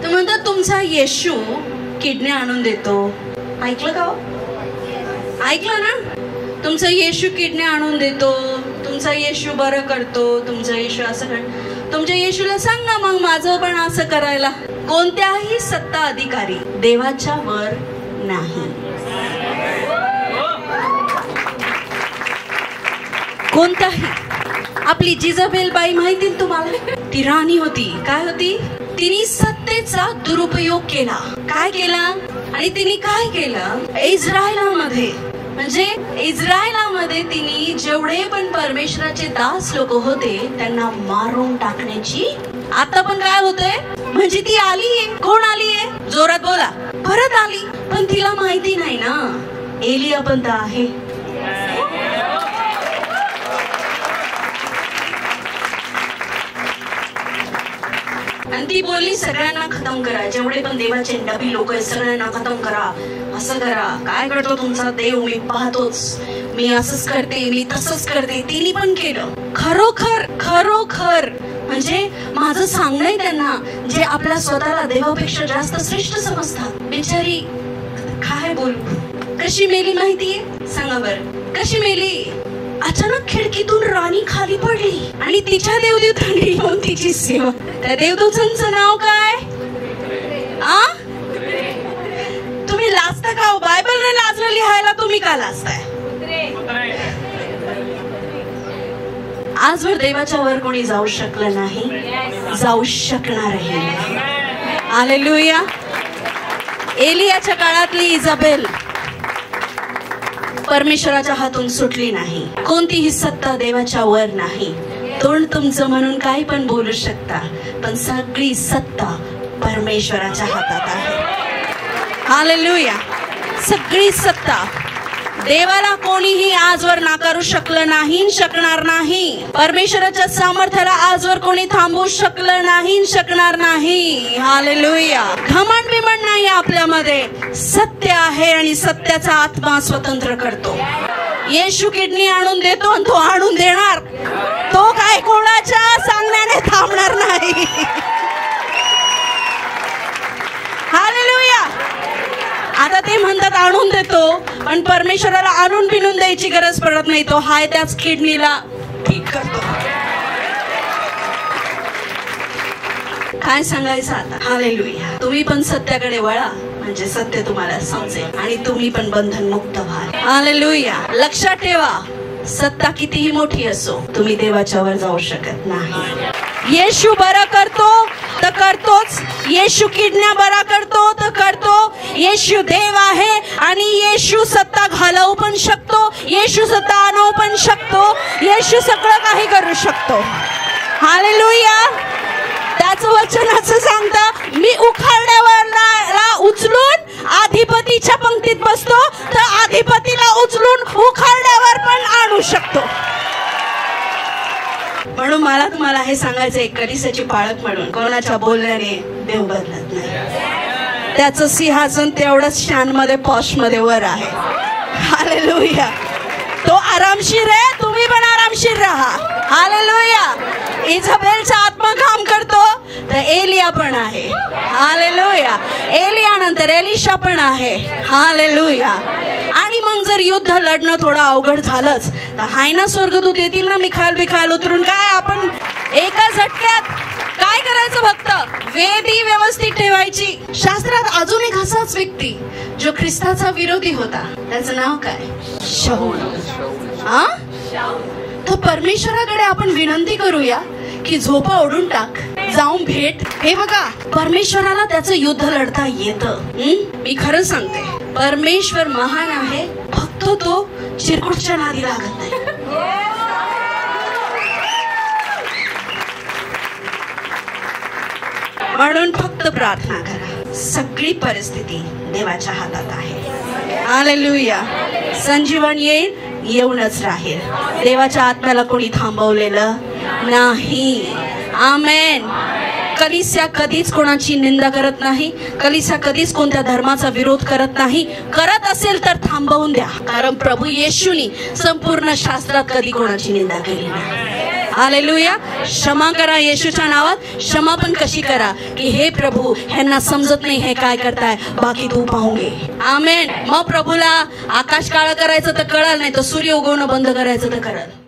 तर म्हणतात तुमचा येशू किडण्या आणून देतो. ऐकलं का? ऐकलं ना? तुमचा येशू किडण्या आणून देतो, तुमचा येशू बरं करतो, तुमचा येशू असं कर. तुमच्या येशूला सांगा मग माझं पण असं करायला. कोणत्याही सत्ता अधिकारी देवाच्या वर नाही. कोणताही. आपली जिजाबेल बाई माहिती तुम्हाला, ती राणी होती. काय होती? तिने सत्तेचा दुरुपयोग केला. काय केला? आणि तिने काय केलं? इस्रायलामध्ये म्हणजे इस्रायलामध्ये तिने जेवढे पण परमेश्वराचे दास लोक होते त्यांना मारून टाकण्याची. आता पण काय होतंय? म्हणजे ती आलीये. कोण आलीये? जोरात बोला. परत आली. पण तिला माहिती नाही ना एलिया पण तर आहे. आणि ती बोलली सगळ्यांना खतम करा, जेवढे पण देवाचे नबी लोक आहेत सगळ्यांना खतम करा. असं करा. काय करतो तुमचा देव मी पाहतोच, मी असंच करते, मी तसंच करते. तिने पण केलं. खरोखर खरोखर म्हणजे माझं सांगणं आहे त्यांना, जे आपल्या स्वतःला देवापेक्षा जास्त श्रेष्ठ समजतात. बिचारी काय बोलू. कशी मेली माहितीये? सांगा बरं कशी मेली? अचानक खिडकीतून राणी खाली पडली आणि तिच्या देवदूतांनी येऊन तिची सेवा. त्या देवदूतांचं नाव काय? तुम्ही लाजता का? बायबलने लाजलं लिहायला, तुम्ही का लाजताय? आजवर देवाच्या वर कोणी जाऊ शकलं नाही, जाऊ शकणारही नाही. हालेलुया. एलियाच्या काळातली इजाबेल परमेश्वराच्या हातून सुटली नाही. कोणतीही सत्ता देवाच्या वर नाही. तोंड तुमचं म्हणून काही पण बोलू शकता, पण सगळी सत्ता परमेश्वराच्या हातात आहे. हालेलुया. सगळी सत्ता. देवाला कोणीही आजवर नाकारू शकलं नाही, शकणार नाही. परमेश्वराच्या सामर्थ्याला आजवर कोणी थांबवू शकलं नाही, शकणार नाही. हालेलुया. घमंड बिमंड नाही आपल्यामध्ये. सत्य आहे आणि सत्याचा आत्मा स्वतंत्र करतो. येशू किडनी आणून देतो आणि तो आणून देणार. तो काय कोणाच्या सांगण्याने थांबणार नाही. हालेलुया. आता ते म्हणतात आणून देतो, पण परमेश्वराला आणून बिनून द्यायची गरज पडत नाही. तो हाय त्याच किडनीला ठीक करतो. काय सांगायचं आता? हालेलुया. तुम्ही पण सत्याकडे वळा, म्हणजे सत्य तुम्हाला समजेल आणि तुम्ही पण बंधन मुक्त व्हाल. हालेलुया. लक्षात ठेवा, सत्ता कितीही मोठी असो, तुम्ही देवाच्या वर जाऊ शकत नाही. येशू बरा करतो तर करतोच. येशू किडण्या बरा करतो तर करतो. येशू देव आहे आणि येशू सत्ता घालवू पण शकतो. येशू सत्ता आणू पण शकतो. येशू सगळं काही करू शकतो. हालेलुया. त्याचं वचनाचं सांगता, मी उखाड्यावरला उचलून अधिपतीच्या पंक्तीत बसतो, तर अधिपतीला उचलून उखाड्यावर पण आणू शकतो. म्हणून मला तुम्हाला हे सांगायचंय, कलिसियाची पाळक म्हणून कोणाच्या बोलण्याने देव बदलत नाही. त्याचं सिंहासन तेवढंच शानमध्ये पॉशमध्ये वर आहे. हालेलुया. तो आरामशीर आहे, तुम्ही पण आरामशीर राहा. हालेलुया. इजाबेलचा आत्मा काम करतो तर एलिया पण आहे. हालेलुया. एलिया नंतर एलिशा पण आहे. हालेलुया. आणि मग जर युद्ध लढणं थोडं अवघड झालंच तर हाय ना स्वर्गदूत येतील ना मिखायल उतरून. काय आपण एका झटक्यात काय करायचं? फक्त वेदी व्यवस्थित ठेवायची. शास्त्रात अजून एक असाच व्यक्ती जो ख्रिस्ताचा विरोधी होता, त्याचं नाव काय? शाऊल. तर परमेश्वराकडे आपण विनंती करूया की झोपा ओढून टाक, जाऊन भेट. हे बघा, परमेश्वराला त्याचं युद्ध लढता येतं. मी खरं सांगते, परमेश्वर महान आहे, फक्त तो चिरकुटच्या नादी लागत नाही. म्हणून फक्त प्रार्थना करा. सगळी परिस्थिती देवाच्या हातात आहे. हालेलुया. संजीवन येईल, येऊनच राहील. देवाच्या आत्म्याला कोणी थांबवलेलं नाही. आमेन. कलिसिया कधीच कोणाची निंदा करत नाही. कलिसिया कधीच कोणत्या धर्माचा विरोध करत नाही. करत असेल तर थांबवून द्या, कारण प्रभू येशूनी संपूर्ण शास्त्रात कधी कोणाची निंदा केली नाही. हालेलुया. क्षमा करा येशूच्या नावात. क्षमा पण कशी करा की हे प्रभू ह्यांना समजत नाही हे काय करताय, बाकी तू पाहूंगे. आमेन. मग प्रभूला आकाश काळं करायचं तर कळलं, नाही तर सूर्य उगवणं बंद करायचं तर कळलं.